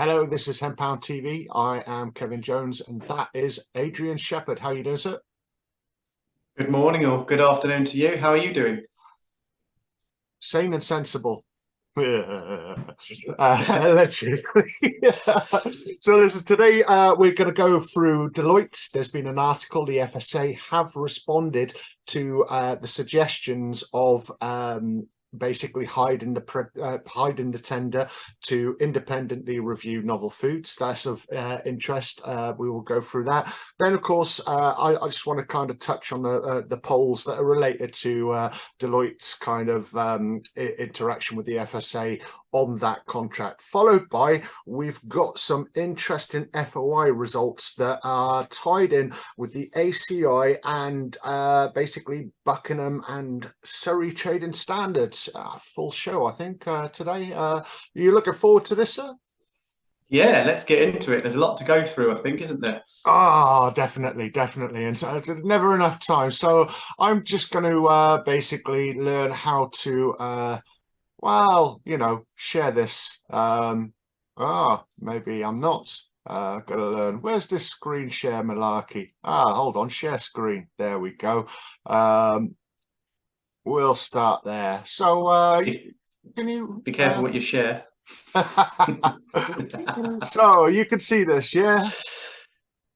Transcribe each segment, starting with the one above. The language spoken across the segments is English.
Hello, this is £10 TV. I am Kevin Jones, and that is Adrian Shepard. How are you doing, sir? Good morning or good afternoon to you. How are you doing? Sane and sensible. Allegedly. So listen, today we're going to go through Deloitte. There's been an article. The FSA have responded to the suggestions of basically hiding the tender to independently review novel foods. That's of interest. We will go through that. Then, of course, I just want to kind of touch on the polls that are related to Deloitte's kind of interaction with the FSA on that contract, followed by we've got some interesting FOI results that are tied in with the ACI and basically Buckingham and Surrey trading standards. Full show, I think, today. Are you looking forward to this, sir? Yeah, let's get into it. There's a lot to go through, I think, isn't there? Ah, definitely. And so never enough time. So I'm just going to basically learn how to well, share this. Maybe I'm not gonna learn. Where's this screen share malarkey? Hold on, share screen. There we go. We'll start there. So can you Be careful what you share. So you can see this, yeah?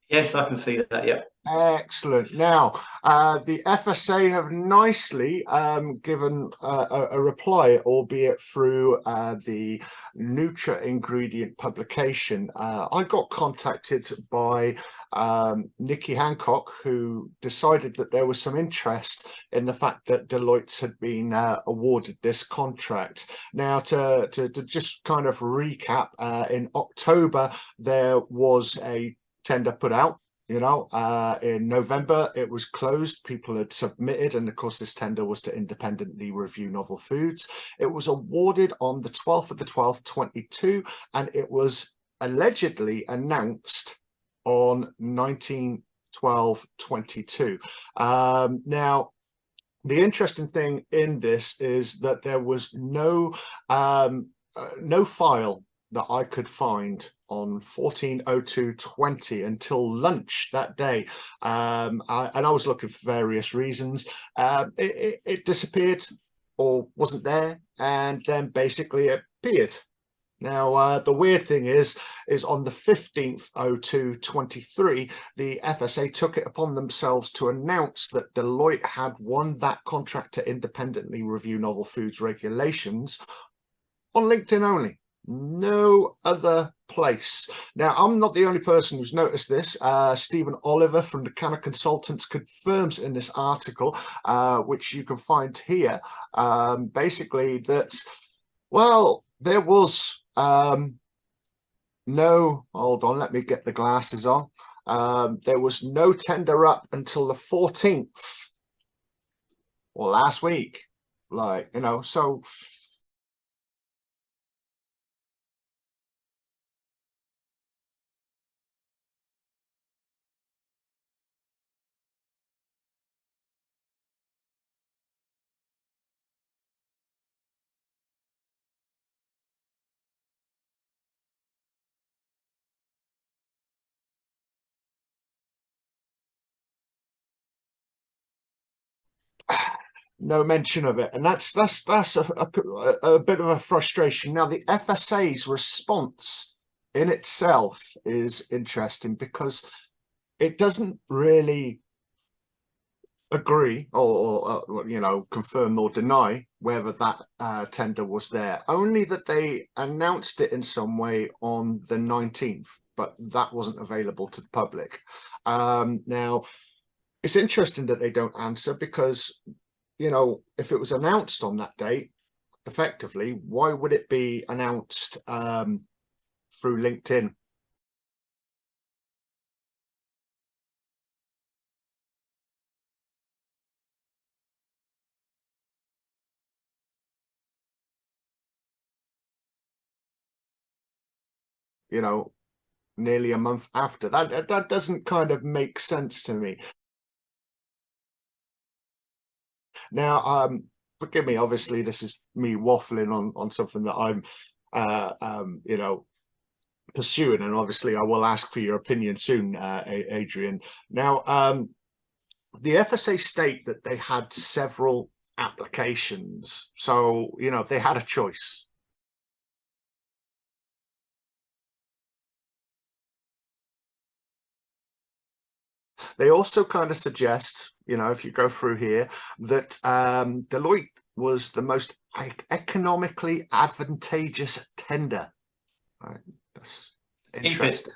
Yes, I can see that, yeah. Excellent. Now, the FSA have nicely given a reply, albeit through the Nutra ingredient publication. I got contacted by Nikki Hancock, who decided that there was some interest in the fact that Deloitte had been awarded this contract. Now, to just kind of recap, in October, there was a tender put out. In November, it was closed. People had submitted, and of course, this tender was to independently review novel foods. It was awarded on the 12th of the 12th, 22, and it was allegedly announced on 19/12/22. Now, the interesting thing in this is that there was no file that I could find on 14/02/20 until lunch that day, and I was looking for various reasons. It disappeared or wasn't there, and then basically it appeared. Now, the weird thing is on the 15/02/23, the FSA took it upon themselves to announce that Deloitte had won that contract to independently review novel foods regulations on LinkedIn only. No other place. Now, I'm not the only person who's noticed this. Stephen Oliver from the Canna Consultants confirms in this article, which you can find here, basically that, well, there was no, hold on, let me get the glasses on. There was no tender up until the 14th, or last week. So no mention of it, and that's a bit of a frustration. Now, the FSA's response in itself is interesting because it doesn't really agree or confirm or deny whether that tender was there, only that they announced it in some way on the 19th, but that wasn't available to the public. Now, it's interesting that they don't answer because if it was announced on that date, effectively, why would it be announced through LinkedIn? Nearly a month after. That doesn't kind of make sense to me. Now, forgive me, obviously this is me waffling on something that I'm pursuing, and obviously I will ask for your opinion soon, Adrian. Now, the FSA state that they had several applications, so they had a choice. They also kind of suggest, if you go through here, that Deloitte was the most economically advantageous tender. Right. That's interesting.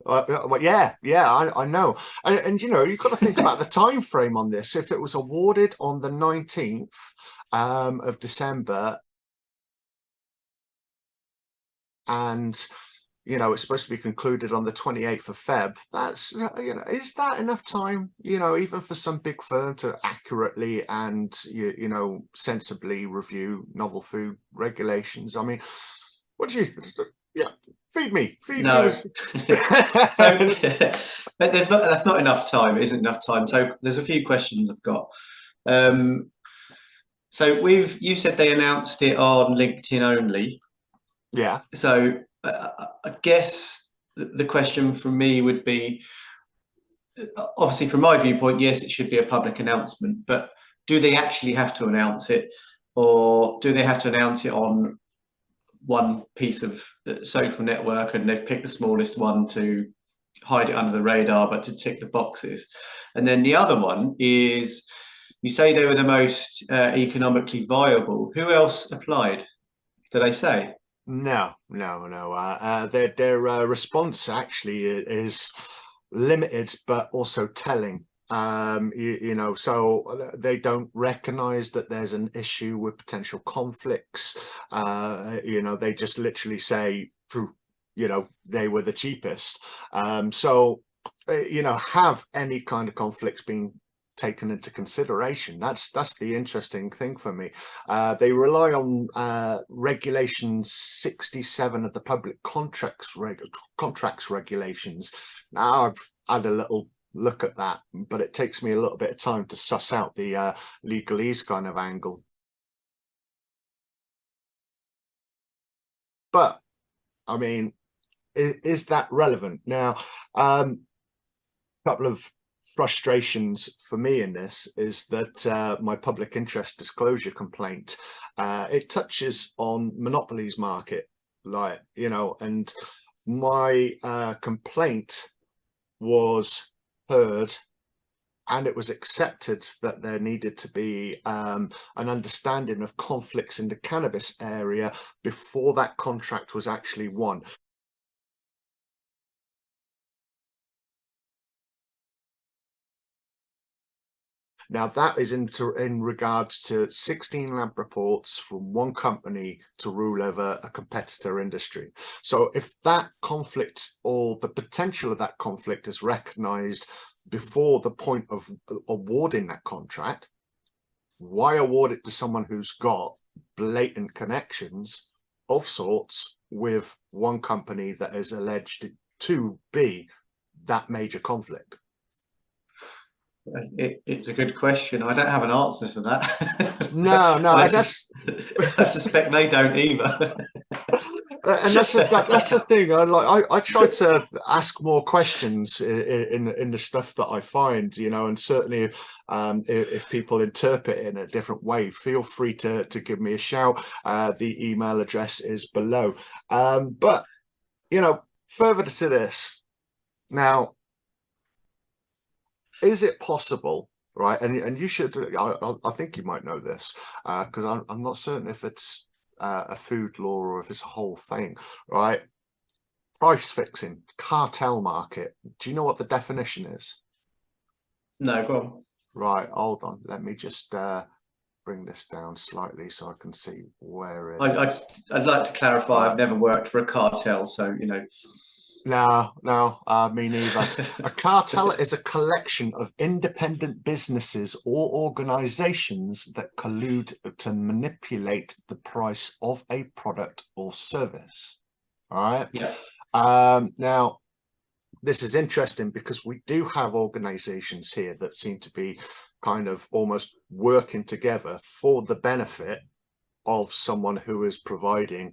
Well, yeah, I know. And you've got to think about the time frame on this. If it was awarded on the 19th of December, and it's supposed to be concluded on the 28th of Feb. That's, is that enough time, even for some big firm to accurately and, sensibly review novel food regulations? I mean, what do you think? Yeah, feed me. No. So, but that's not enough time. It isn't enough time. So there's a few questions I've got. So you said they announced it on LinkedIn only. Yeah. So I guess the question from me would be, obviously from my viewpoint, yes, it should be a public announcement, but do they actually have to announce it, or do they have to announce it on one piece of social network and they've picked the smallest one to hide it under the radar, but to tick the boxes? And then the other one is, you say they were the most economically viable. Who else applied? Did they say? No. Their response actually is limited, but also telling. So they don't recognize that there's an issue with potential conflicts. They just literally say, they were the cheapest. So have any kind of conflicts been taken into consideration? That's the interesting thing for me. They rely on regulation 67 of the public contracts regulations. Now I've had a little look at that, but it takes me a little bit of time to suss out the legalese kind of angle. But I mean, is that relevant? Now, couple of frustrations for me in this is that my public interest disclosure complaint, it touches on monopolies market, and my complaint was heard, and it was accepted that there needed to be an understanding of conflicts in the cannabis area before that contract was actually won. Now, that is in regards to 16 lab reports from one company to rule over a competitor industry. So if that conflict, or the potential of that conflict, is recognized before the point of awarding that contract, why award it to someone who's got blatant connections of sorts with one company that is alleged to be that major conflict? It's a good question. I don't have an answer for that. No, I suspect they don't either. And that's the thing. I try to ask more questions in the stuff that I find, and certainly if people interpret it in a different way, feel free to give me a shout. The email address is below. But further to this, now, is it possible, right? And you should, I think you might know this, because I'm not certain if it's a food law or if it's a whole thing, right? Price fixing, cartel market. Do you know what the definition is? No, go on. Right, hold on. Let me just bring this down slightly so I can see where it is. I'd like to clarify, I've never worked for a cartel, so No, me neither. A cartel is a collection of independent businesses or organizations that collude to manipulate the price of a product or service. All right. Yeah. Now, this is interesting because we do have organizations here that seem to be kind of almost working together for the benefit of someone who is providing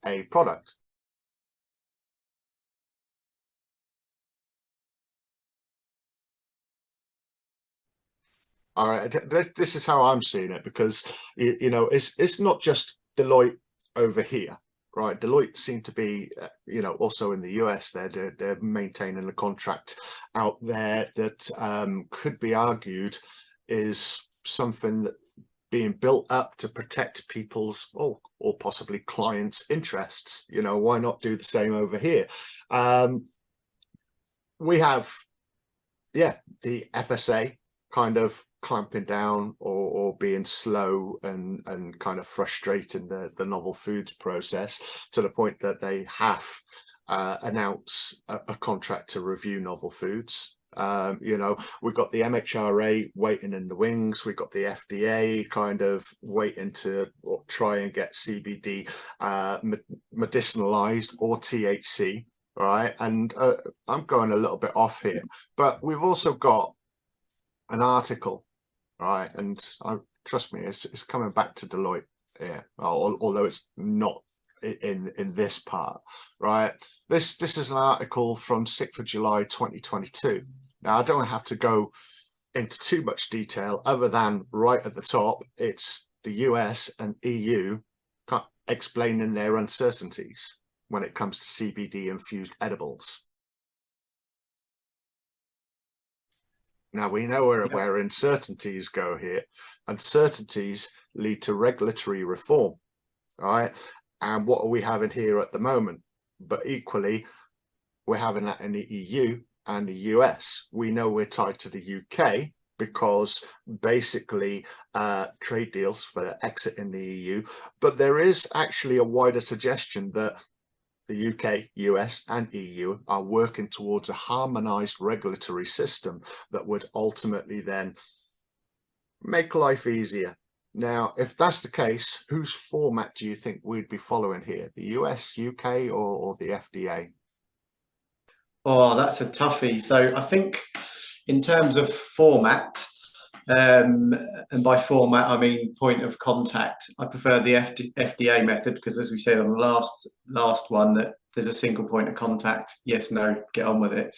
a product. All right, this is how I'm seeing it, because you know, it's not just Deloitte over here, right? Deloitte seem to be, you know, also in the US. They're maintaining a contract out there that could be argued is something that being built up to protect people's, or possibly clients' interests. You know, why not do the same over here? We have, yeah, the FSA kind of clamping down, or being slow and kind of frustrating the novel foods process, to the point that they have announced a contract to review novel foods. You know, we've got the MHRA waiting in the wings. We've got the FDA kind of waiting to try and get CBD medicinalized, or THC. Right, and I'm going a little bit off here, but we've also got an article, right, and trust me, it's coming back to Deloitte, yeah, although it's not in this part, right. This is an article from 6th of July 2022. Now, I don't have to go into too much detail, other than right at the top, it's the US and EU explaining their uncertainties when it comes to CBD infused edibles. Now, we know where uncertainties go here. Uncertainties lead to regulatory reform, right? And what are we having here at the moment? But equally, we're having that in the EU and the US. We know we're tied to the UK because basically trade deals for exit in the EU. But there is actually a wider suggestion that the UK, US and EU are working towards a harmonized regulatory system that would ultimately then make life easier. Now, if that's the case, whose format do you think we'd be following here? The US, UK, or the FDA? Oh, that's a toughie. So I think in terms of format, and by format I mean point of contact, I prefer the FDA method, because as we said on the last one, that there's a single point of contact. Yes, no, get on with it.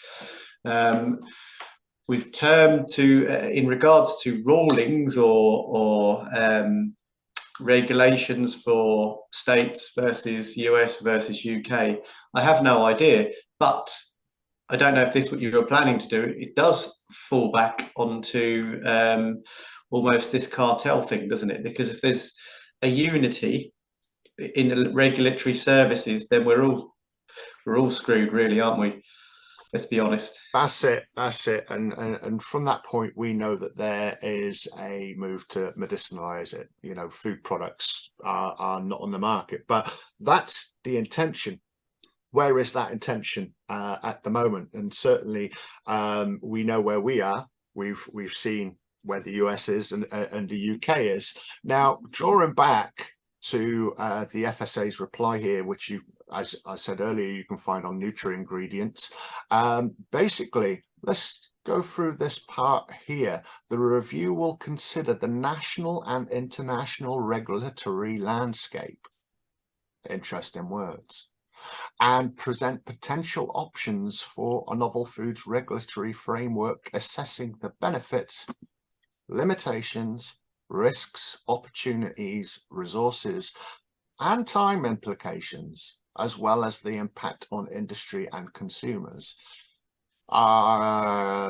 We've termed to, in regards to rulings or regulations for states versus US versus UK, I have no idea, but I don't know if this is what you were planning to do. It does fall back onto almost this cartel thing, doesn't it? Because if there's a unity in the regulatory services, then we're all screwed, really, aren't we? Let's be honest. That's it. And from that point, we know that there is a move to medicinalize it. You know, food products are not on the market, but that's the intention. Where is that intention at the moment? And certainly we know where we are. We've seen where the US is and the UK is. Now, drawing back to the FSA's reply here, which you, as I said earlier, you can find on Nutri-Ingredients. Basically, let's go through this part here. The review will consider the national and international regulatory landscape. Interesting words. And present potential options for a novel foods regulatory framework, assessing the benefits, limitations, risks, opportunities, resources, and time implications, as well as the impact on industry and consumers. I'm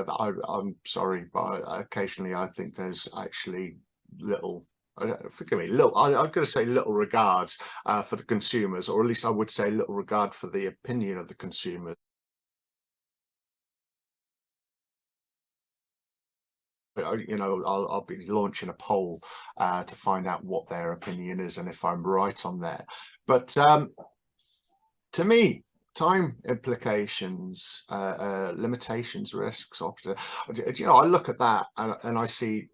sorry, but occasionally I think there's actually little, forgive me, little, I'm going to say little regard for the consumers, or at least I would say little regard for the opinion of the consumers. You know, I'll be launching a poll to find out what their opinion is and if I'm right on there. But to me, time implications, limitations, risks, you know, I look at that and I see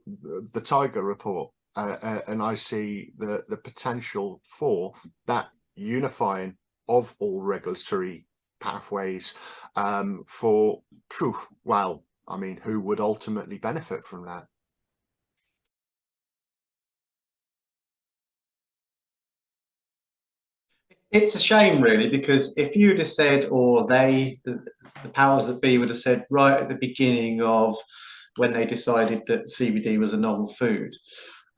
the Tiger report. And I see the potential for that unifying of all regulatory pathways for proof. Well, I mean, who would ultimately benefit from that? It's a shame, really, because if you'd have said, or the powers that be would have said right at the beginning of when they decided that CBD was a novel food.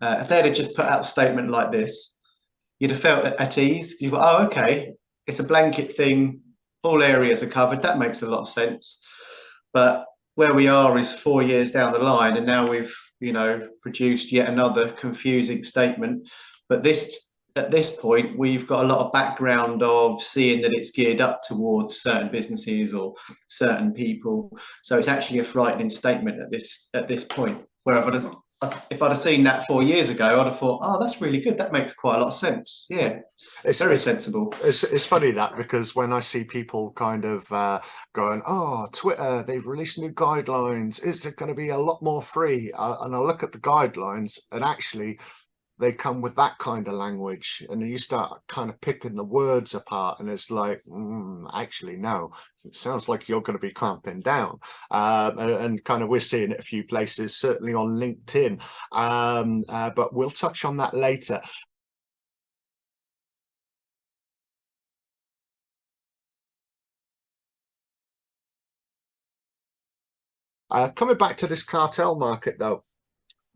If they had just put out a statement like this, you'd have felt at ease. You've got, oh, okay, it's a blanket thing. All areas are covered. That makes a lot of sense. But where we are is 4 years down the line, and now we've, produced yet another confusing statement. But at this point, we've got a lot of background of seeing that it's geared up towards certain businesses or certain people. So it's actually a frightening statement at this point. Where if I'd have seen that 4 years ago, I'd have thought, oh, that's really good. That makes quite a lot of sense. Yeah, it's very sensible. It's funny that, because when I see people kind of going, oh, Twitter, they've released new guidelines. Is it going to be a lot more free? And I look at the guidelines, and actually they come with that kind of language, and you start kind of picking the words apart, and it's like, actually, no, it sounds like you're going to be clamping down. And kind of we're seeing it a few places, certainly on LinkedIn, but we'll touch on that later. Coming back to this cartel market, though.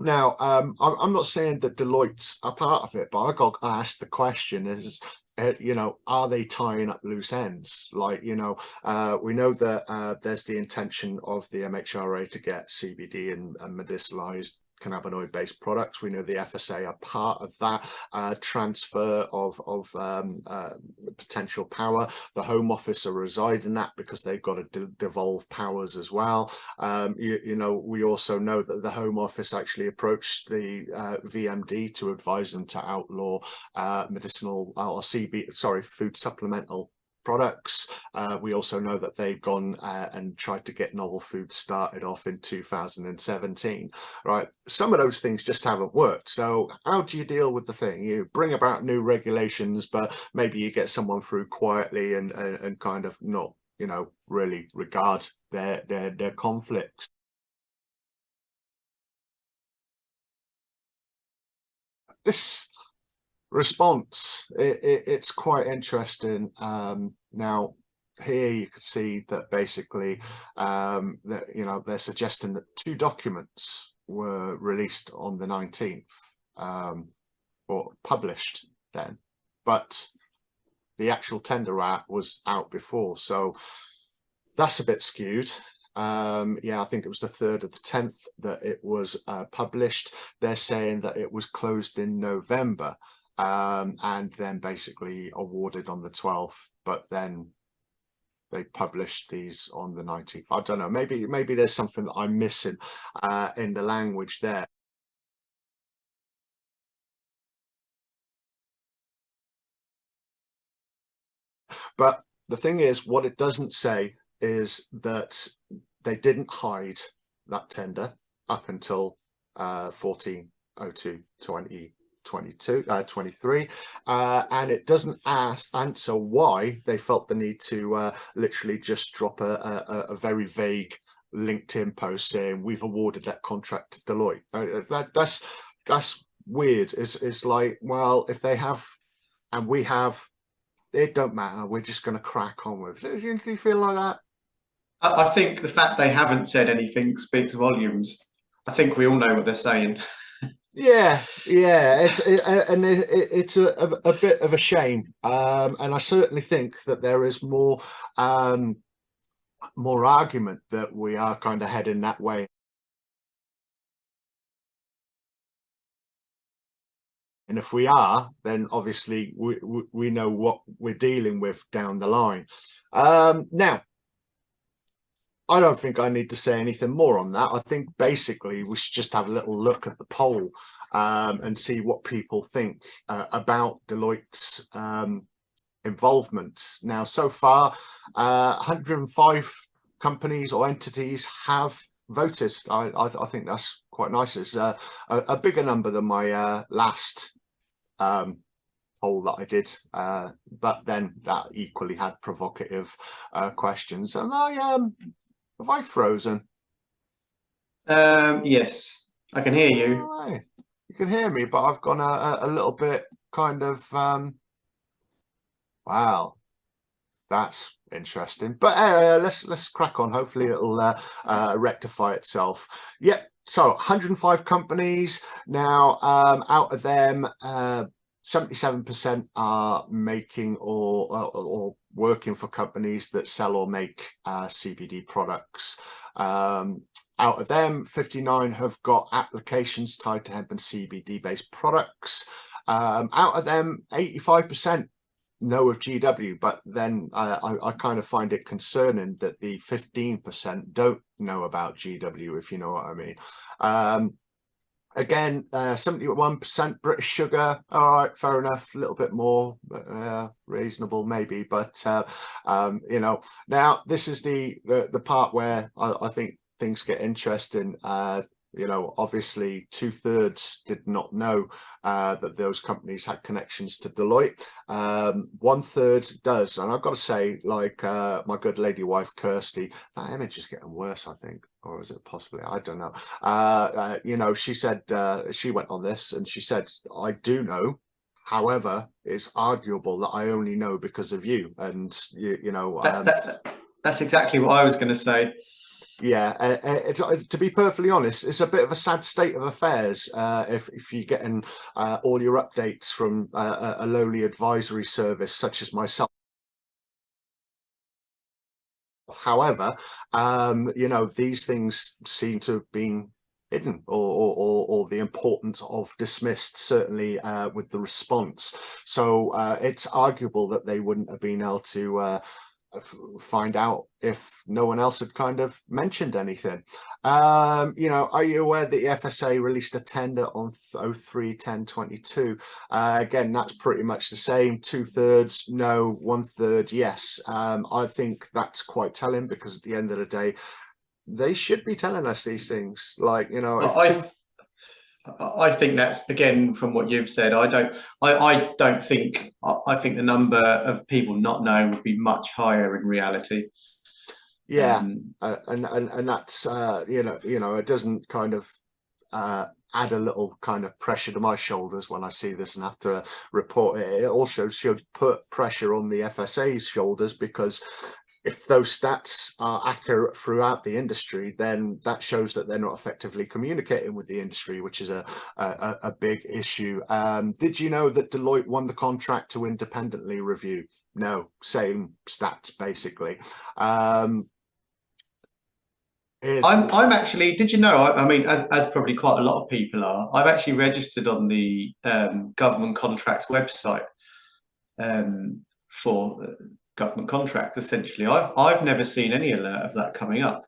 Now, I'm not saying that Deloitte's a part of it, but I got asked the question is, are they tying up loose ends? Like, we know that there's the intention of the MHRA to get CBD and medicinalized cannabinoid-based products. We know the FSA are part of that transfer of potential power. The Home Office are reside in that because they've got to devolve powers as well. We also know that the Home Office actually approached the VMD to advise them to outlaw medicinal or food supplemental products. We also know that they've gone and tried to get novel foods started off in 2017, right? Some of those things just haven't worked. So how do you deal with the thing? You bring about new regulations, but maybe you get someone through quietly and kind of not, really regard their conflicts. This response, it's quite interesting. Now here you can see that basically that they're suggesting that 2 documents were released on the 19th or published then, but the actual tender was out before, so that's a bit skewed. Yeah, I think it was the 3rd of the 10th that it was published. They're saying that it was closed in November and then basically awarded on the 12th, but then they published these on the 19th. I don't know, maybe there's something that I'm missing in the language there. But the thing is, what it doesn't say is that they didn't hide that tender up until 14/02/2023, and it doesn't answer why they felt the need to literally just drop a very vague LinkedIn post saying we've awarded that contract to Deloitte. That's weird. It's like, well, if they have and we have, it don't matter, we're just going to crack on with it. Do you feel like that? I think the fact they haven't said anything speaks volumes. I think we all know what they're saying. Yeah, it's a bit of a shame, and I certainly think that there is more argument that we are kind of heading that way. And if we are, then obviously we know what we're dealing with down the line. Now, I don't think I need to say anything more on that. I think basically we should just have a little look at the poll and see what people think about Deloitte's involvement. Now, so far, 105 companies or entities have voted. I think that's quite nice. It's a bigger number than my last poll that I did, but then that equally had provocative questions. And have I frozen? Yes, I can hear you. Right. You can hear me, but I've gone a little bit kind of wow. That's interesting. But let's crack on. Hopefully it'll rectify itself. Yep. So 105 companies now. Out of them, 77% are making or working for companies that sell or make CBD products. Out of them, 59 have got applications tied to hemp and CBD based products. Out of them, 85% know of GW, but then I kind of find it concerning that the 15% don't know about GW, if you know what I mean. Again, 71% British sugar. All right, fair enough. A little bit more, reasonable maybe. But you know, now this is the part where I think things get interesting. You know, obviously 2/3 did not know that those companies had connections to Deloitte. 1/3 does, and I've got to say, like my good lady wife Kirsty, that image is getting worse, I think, or is it possibly? I don't know. You know, she said she went on this and she said, "I do know. However, it's arguable that I only know because of you." And you know, that's exactly what I was going to say. Yeah, to be perfectly honest, it's a bit of a sad state of affairs if you're getting all your updates from a lowly advisory service such as myself. However, you know, these things seem to have been hidden or the importance of dismissed, certainly with the response. So it's arguable that they wouldn't have been able to find out if no one else had kind of mentioned anything. You know, are you aware that the FSA released a tender on 03/10/22? Again, that's pretty much the same. 2/3 no, 1/3 yes. I think that's quite telling, because at the end of the day, they should be telling us these things. Like, you know, I think that's, again, from what you've said, I think the number of people not knowing would be much higher in reality. Yeah, and that's you know, it doesn't kind of add a little kind of pressure to my shoulders when I see this and have to report it. It also should put pressure on the FSA's shoulders, because if those stats are accurate throughout the industry, then that shows that they're not effectively communicating with the industry, which is a big issue. Did you know that Deloitte won the contract to independently review? No, same stats basically. I'm actually, did you know, I mean, as probably quite a lot of people are, I've actually registered on the government contracts website for government contracts. Essentially, I've never seen any alert of that coming up.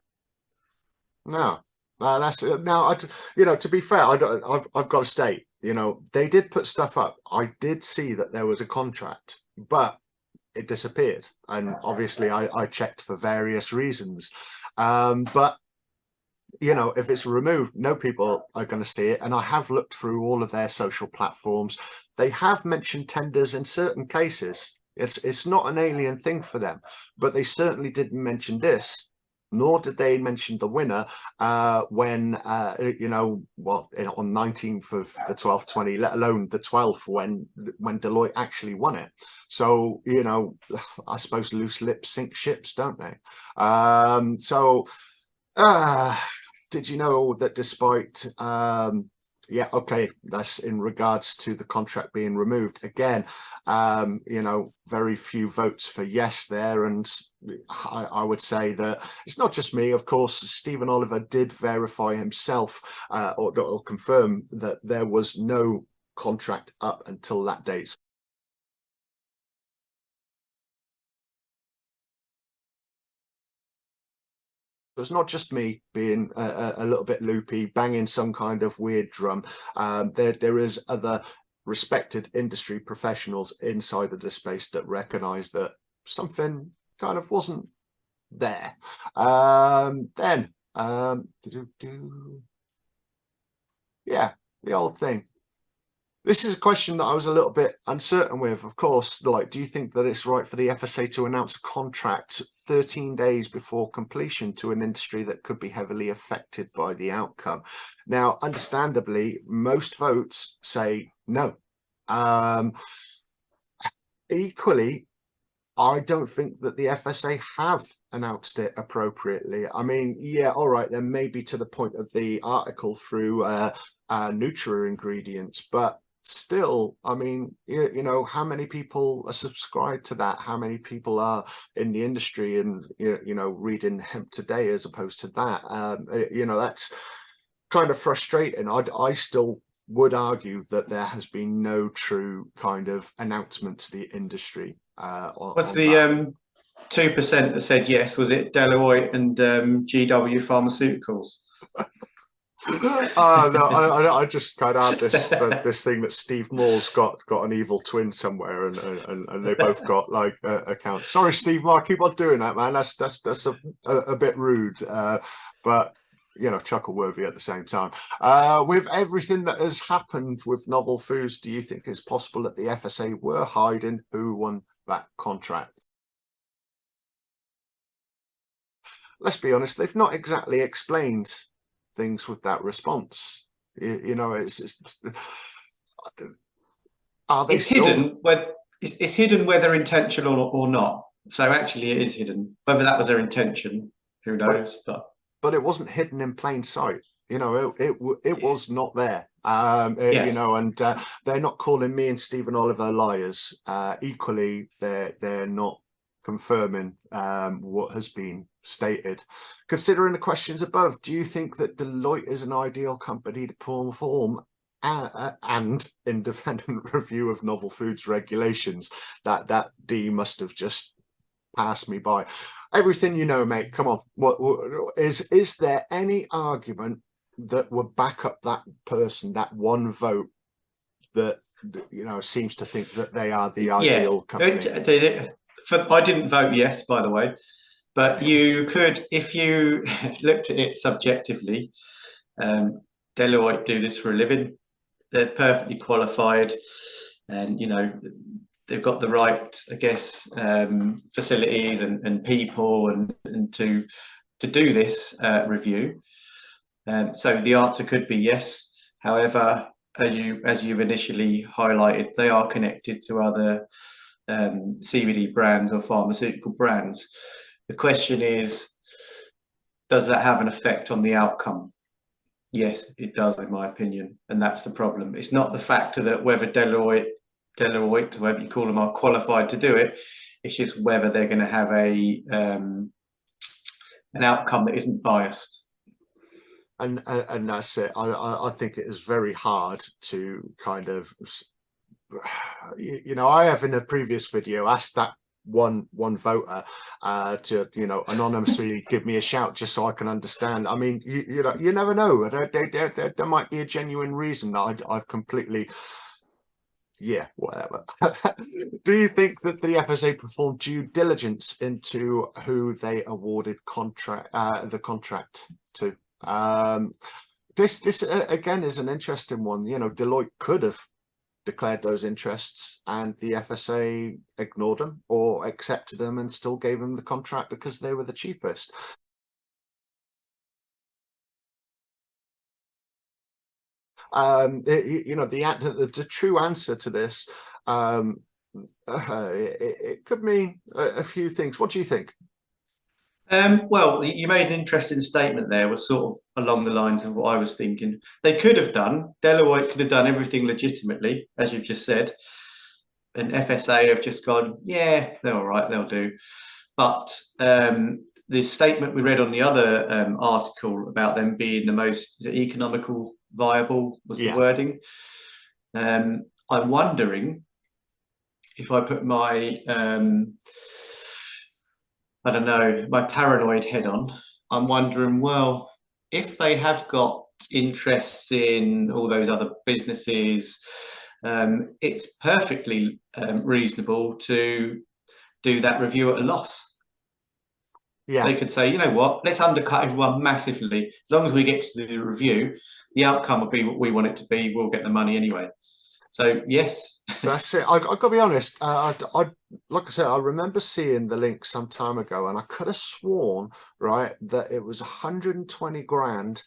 No, that's now. You know, to be fair, I've got to state, you know, they did put stuff up. I did see that there was a contract, but it disappeared, and obviously I checked for various reasons. But you know, if it's removed, no people are going to see it. And I have looked through all of their social platforms. They have mentioned tenders in certain cases. It's not an alien thing for them, but they certainly didn't mention this, nor did they mention the winner when you know, well, on 19th of the 12th 20, let alone the 12th when Deloitte actually won it. So, you know, I suppose loose lips sink ships, don't they? Did you know that despite yeah, okay, that's in regards to the contract being removed. Again, you know, very few votes for yes there, and I would say that it's not just me. Of course, Stephen Oliver did verify himself or confirm that there was no contract up until that date. So it's not just me being a little bit loopy, banging some kind of weird drum. There is other respected industry professionals inside of the space that recognise that something kind of wasn't there. Yeah, the old thing. This is a question that I was a little bit uncertain with. Of course, like, do you think that it's right for the FSA to announce a contract 13 days before completion to an industry that could be heavily affected by the outcome? Now, understandably, most votes say no. Equally, I don't think that the FSA have announced it appropriately. I mean, yeah, all right, then maybe to the point of the article through Nutra ingredients, but still, I mean, you know, how many people are subscribed to that? How many people are in the industry and, you know, reading Hemp Today as opposed to that? You know, that's kind of frustrating. I still would argue that there has been no true kind of announcement to the industry. What's On the that. 2% that said yes? Was it Deloitte and GW Pharmaceuticals? No, I just kind of had this thing that Steve Moore's got an evil twin somewhere, and they both got like accounts. Sorry, Steve Moore, keep on doing that, man. That's a bit rude, but you know, chuckle worthy at the same time. With everything that has happened with novel foods, do you think it's possible that the FSA were hiding who won that contract? Let's be honest, they've not exactly explained things with that response. You know, it's are they It's still hidden, whether it's hidden whether intentional or not. So actually, it is hidden. Whether that was their intention, who knows? but it wasn't hidden in plain sight. You know, it was not there. Yeah. You know, and they're not calling me and Stephen Oliver liars. Equally, they're not confirming what has been stated. Considering the questions above, do you think that Deloitte is an ideal company to perform and independent review of novel foods regulations? That D must have just passed me by. Everything you know, mate. Come on. What is there any argument that would back up that person, that one vote that, you know, seems to think that they are the ideal company? I didn't vote yes, by the way, but you could, if you looked at it subjectively. Deloitte do this for a living. They're perfectly qualified, and you know they've got the right, I guess, facilities and people and to do this review. So the answer could be yes. However, as you've initially highlighted, they are connected to other CBD brands or pharmaceutical brands. The question is, does that have an effect on the outcome? Yes, it does, in my opinion, and that's the problem. It's not the factor that whether Deloitte, whatever you call them, are qualified to do it. It's just whether they're going to have an outcome that isn't biased. And that's it. I think it is very hard to kind of, you know, I have in a previous video asked that one voter to, you know, anonymously give me a shout just so I can understand. I mean, you know, you never know. There might be a genuine reason that I've completely, yeah, whatever. Do you think that the FSA performed due diligence into who they awarded the contract to? This again is an interesting one. You know, Deloitte could have declared those interests and the FSA ignored them or accepted them and still gave them the contract because they were the cheapest. You know, the true answer to this, it could mean a few things. What do you think? Well, you made an interesting statement there, was sort of along the lines of what I was thinking. They could have done, Deloitte could have done everything legitimately, as you've just said. And FSA have just gone, yeah, they're all right, they'll do. But the statement we read on the other article about them being the most, is it economical viable, was the wording. I'm wondering if I put my I don't know, my paranoid head on, I'm wondering, well, if they have got interests in all those other businesses, it's perfectly reasonable to do that review at a loss. Yeah. They could say, you know what, let's undercut everyone massively. As long as we get to the review, the outcome will be what we want it to be. We'll get the money anyway. So yes, that's it. I've got to be honest. I like I said, I remember seeing the link some time ago, and I could have sworn, right, that it was 120 grand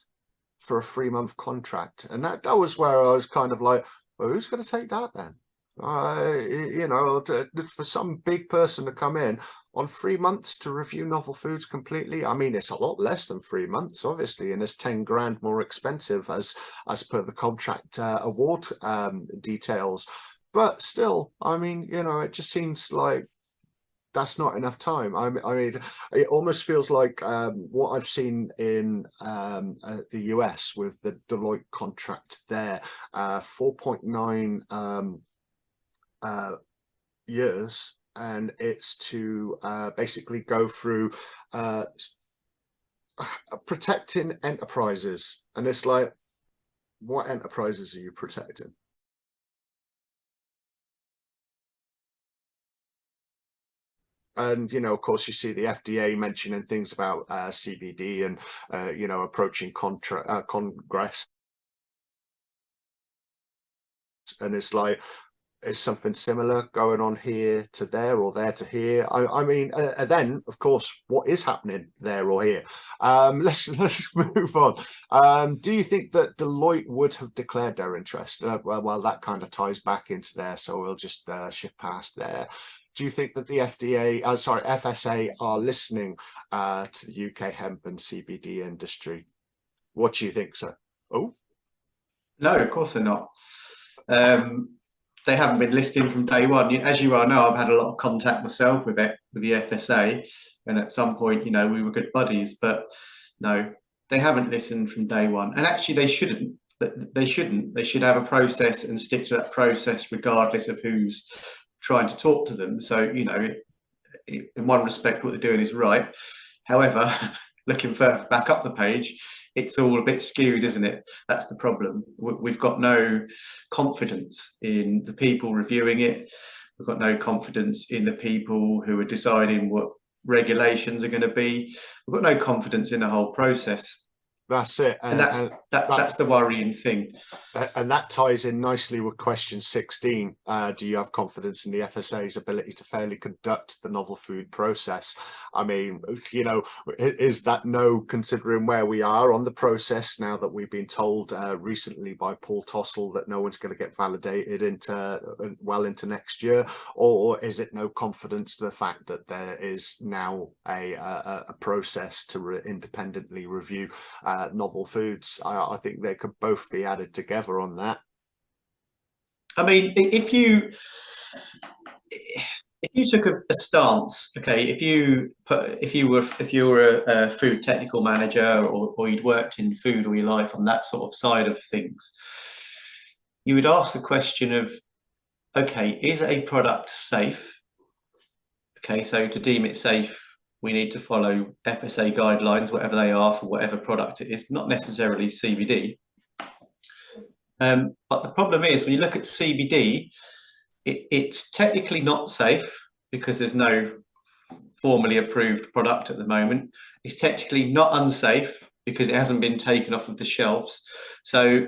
for a 3-month contract, and that was where I was kind of like, well, who's going to take that then? You know, for some big person to come in on 3 months to review novel foods completely. I mean, it's a lot less than 3 months, obviously, and it's 10 grand more expensive as per the contract award details. But still, I mean, you know, it just seems like that's not enough time. I mean, it almost feels like what I've seen in the US with the Deloitte contract there, 4.9 years, and it's to basically go through protecting enterprises. And it's like, what enterprises are you protecting? And, you know, of course, you see the FDA mentioning things about CBD and, you know, approaching Congress. And it's like, is something similar going on here to there or there to here? I mean, then, of course, what is happening there or here? Let's move on. Do you think that Deloitte would have declared their interest? Well, that kind of ties back into there, so we'll just shift past there. Do you think that the FSA are listening to the UK hemp and CBD industry? What do you think, sir? Oh, No, of course they're not. They haven't been listening from day one. As you well know, I've had a lot of contact myself with the FSA, and at some point, you know, we were good buddies. But no, they haven't listened from day one, and actually, they shouldn't. They shouldn't. They should have a process and stick to that process, regardless of who's trying to talk to them. So, you know, in one respect, what they're doing is right. However, looking further back up the page, it's all a bit skewed, isn't it? That's the problem. We've got no confidence in the people reviewing it. We've got no confidence in the people who are deciding what regulations are going to be. We've got no confidence in the whole process. That's it. And that's the worrying thing. And that ties in nicely with question 16. Do you have confidence in the FSA's ability to fairly conduct the novel food process? I mean, you know, is that no, considering where we are on the process now that we've been told recently by Paul Tossell that no one's going to get validated into next year? Or is it no confidence to the fact that there is now a process to independently review novel foods? I think they could both be added together on that. I mean, if you took a stance, okay, if you were a food technical manager, or you'd worked in food all your life on that sort of side of things, you would ask the question of, okay, is a product safe? Okay, so to deem it safe, we need to follow FSA guidelines, whatever they are, for whatever product it is, not necessarily CBD. But the problem is, when you look at CBD, it's technically not safe because there's no formally approved product at the moment. It's technically not unsafe because it hasn't been taken off of the shelves. So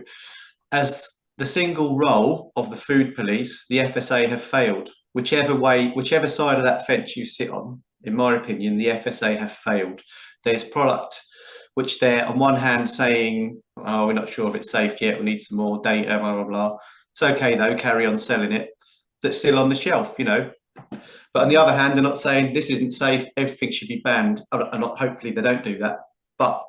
as the single role of the food police, the FSA have failed. Whichever side of that fence you sit on, in my opinion, the FSA have failed. There's product which they're on one hand saying, oh, we're not sure if it's safe yet, we need some more data, blah, blah, blah. It's okay though, carry on selling it. That's still on the shelf, you know. But on the other hand, they're not saying this isn't safe, everything should be banned. And hopefully they don't do that. But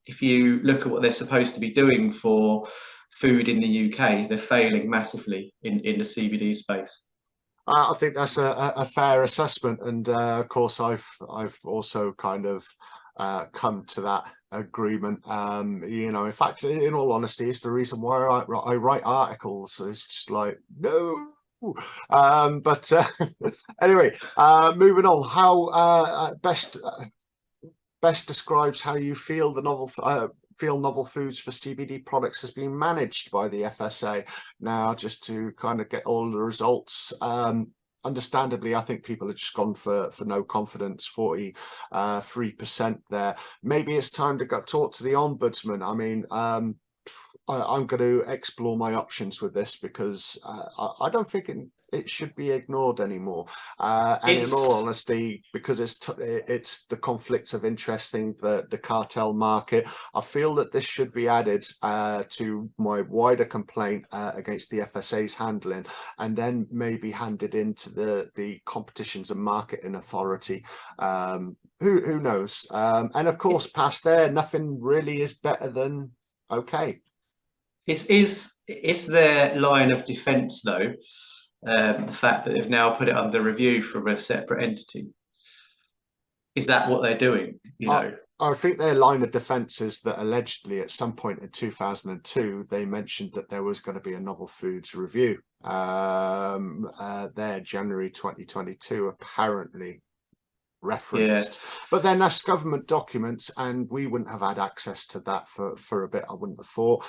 if you look at what they're supposed to be doing for food in the UK, they're failing massively in the CBD space. I think that's a fair assessment, and of course I've also kind of come to that agreement. You know, in fact, in all honesty, it's the reason why I write articles. It's just like, no. But anyway, moving on. How best describes how you feel the novel foods for CBD products has been managed by the FSA. Now, just to kind of get all the results, understandably, I think people have just gone for no confidence, 43% there. Maybe it's time to go talk to the Ombudsman. I mean, I'm going to explore my options with this because I don't think it should be ignored anymore. And in all honesty, because it's the conflicts of interest thing, the cartel market, I feel that this should be added to my wider complaint against the FSA's handling, and then maybe handed into the Competitions and Marketing Authority. Who knows? And of course, past there, nothing really is better than okay. Is their line of defence, though, the fact that they've now put it under review from a separate entity? Is that what they're doing? You know, I think their line of defence is that allegedly at some point in 2002 they mentioned that there was going to be a novel foods review. There, January 2022, apparently referenced, but then that's government documents, and we wouldn't have had access to that for a bit, I wouldn't have thought.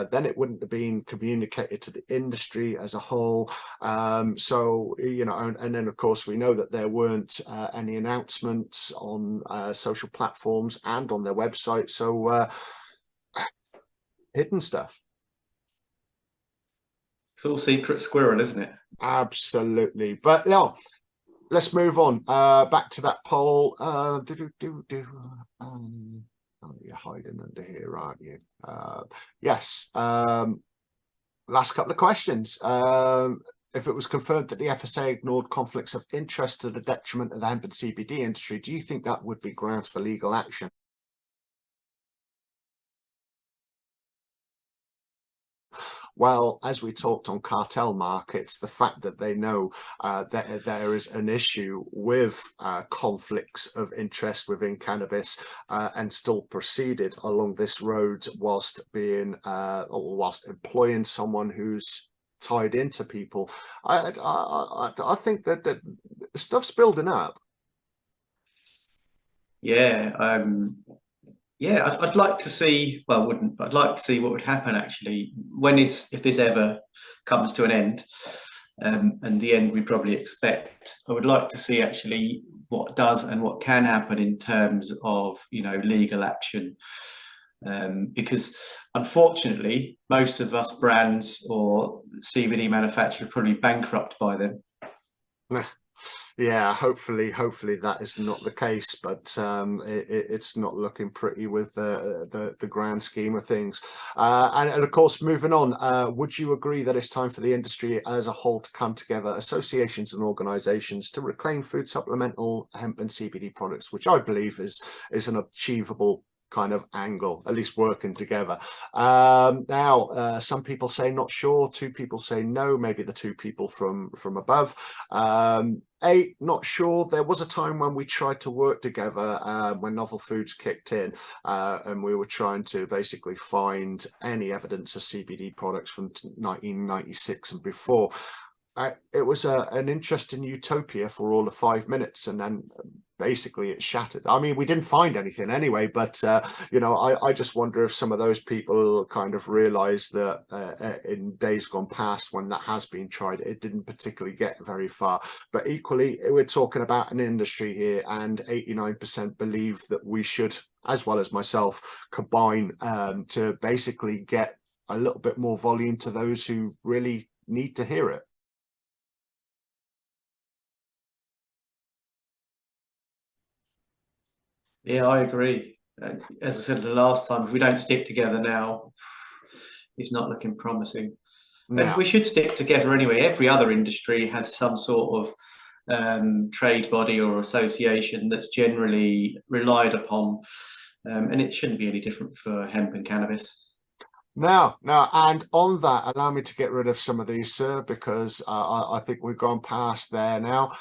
Then it wouldn't have been communicated to the industry as a whole. So, you know, and then of course we know that there weren't any announcements on social platforms and on their website, so hidden stuff. It's all secret squirrel, isn't it? Absolutely. But no, let's move on. Back to that poll. Oh, you're hiding under here, aren't you? Yes. Last couple of questions. If it was confirmed that the FSA ignored conflicts of interest to the detriment of the hemp and CBD industry, do you think that would be grounds for legal action? Well, as we talked on cartel markets, the fact that they know that there is an issue with conflicts of interest within cannabis and still proceeded along this road whilst being whilst employing someone who's tied into people, I think that stuff's building up. Yeah. Yeah, I'd like to see, well, I wouldn't, but I'd like to see what would happen actually if this ever comes to an end, and the end we probably expect. I would like to see actually what does and what can happen in terms of, you know, legal action, because unfortunately most of us brands or CBD manufacturers are probably bankrupt by them. Yeah, hopefully that is not the case, but it's not looking pretty with the grand scheme of things. And of course, moving on, would you agree that it's time for the industry as a whole to come together, associations and organisations, to reclaim food supplemental hemp and CBD products, which I believe is an achievable kind of angle, at least working together. Now, some people say not sure, two people say no, maybe the two people from above. Not sure. There was a time when we tried to work together when novel foods kicked in, and we were trying to basically find any evidence of CBD products from 1996 and before. It was an interesting utopia for all of 5 minutes, and then basically it shattered. I mean, we didn't find anything anyway, but you know, I just wonder if some of those people kind of realized that in days gone past, when that has been tried, it didn't particularly get very far. But equally, we're talking about an industry here, and 89% believe that we should, as well as myself, combine to basically get a little bit more volume to those who really need to hear it. Yeah, I agree. As I said the last time, if we don't stick together now, it's not looking promising. And we should stick together anyway. Every other industry has some sort of trade body or association that's generally relied upon, and it shouldn't be any different for hemp and cannabis. No, and on that, allow me to get rid of some of these, sir, because I think we've gone past there now.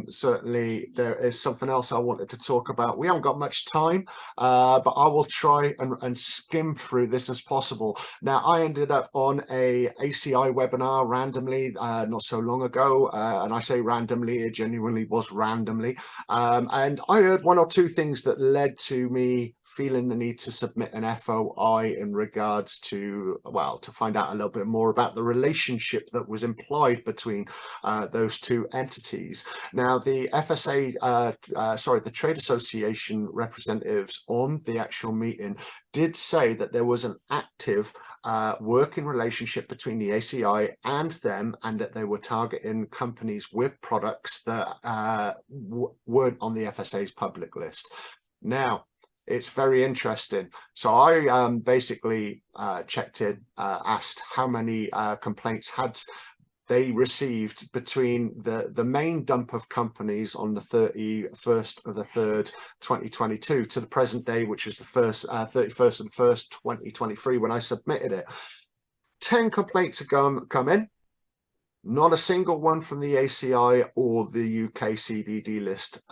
Certainly, there is something else I wanted to talk about. We haven't got much time, but I will try and skim through this as possible. Now, I ended up on a ACI webinar randomly not so long ago, and I say randomly, it genuinely was randomly. And I heard one or two things that led to me feeling the need to submit an FOI in regards to, well, to find out a little bit more about the relationship that was implied between those two entities. Now, the FSA, the Trade Association representatives on the actual meeting did say that there was an active working relationship between the ACI and them, and that they were targeting companies with products that weren't on the FSA's public list. Now, it's very interesting. So I basically checked in, asked how many complaints had they received between the main dump of companies on the 31st of the 3rd, 2022 to the present day, which is the 31st of the 1st, 2023, when I submitted it. 10 complaints have come in. Not a single one from the ACI or the UK CDD list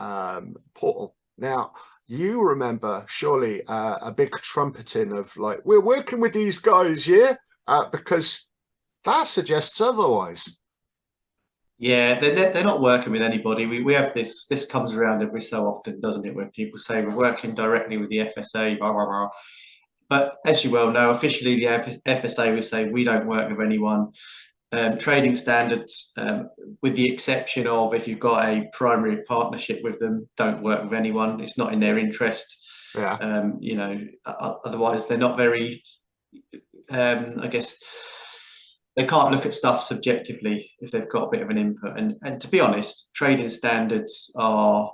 portal. Now, you remember surely a big trumpeting of like, we're working with these guys, yeah? Because that suggests otherwise. Yeah, they're not working with anybody. We have this comes around every so often, doesn't it, where people say we're working directly with the FSA, blah, blah, blah. But as you well know, officially the FSA will say we don't work with anyone. Trading standards, with the exception of if you've got a primary partnership with them, don't work with anyone. It's not in their interest. Yeah. You know, otherwise they're not very, I guess, they can't look at stuff subjectively if they've got a bit of an input. And to be honest, trading standards are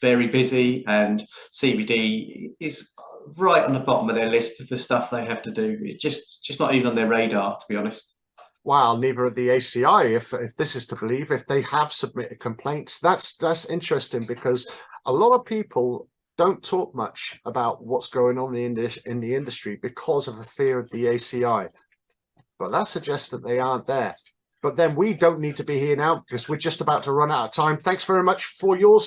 very busy, and CBD is right on the bottom of their list of the stuff they have to do. It's just not even on their radar, to be honest. Well, neither of the ACI, if this is to believe, if they have submitted complaints. That's interesting, because a lot of people don't talk much about what's going on in the industry because of a fear of the ACI. But that suggests that they aren't there. But then we don't need to be here now because we're just about to run out of time. Thanks very much for your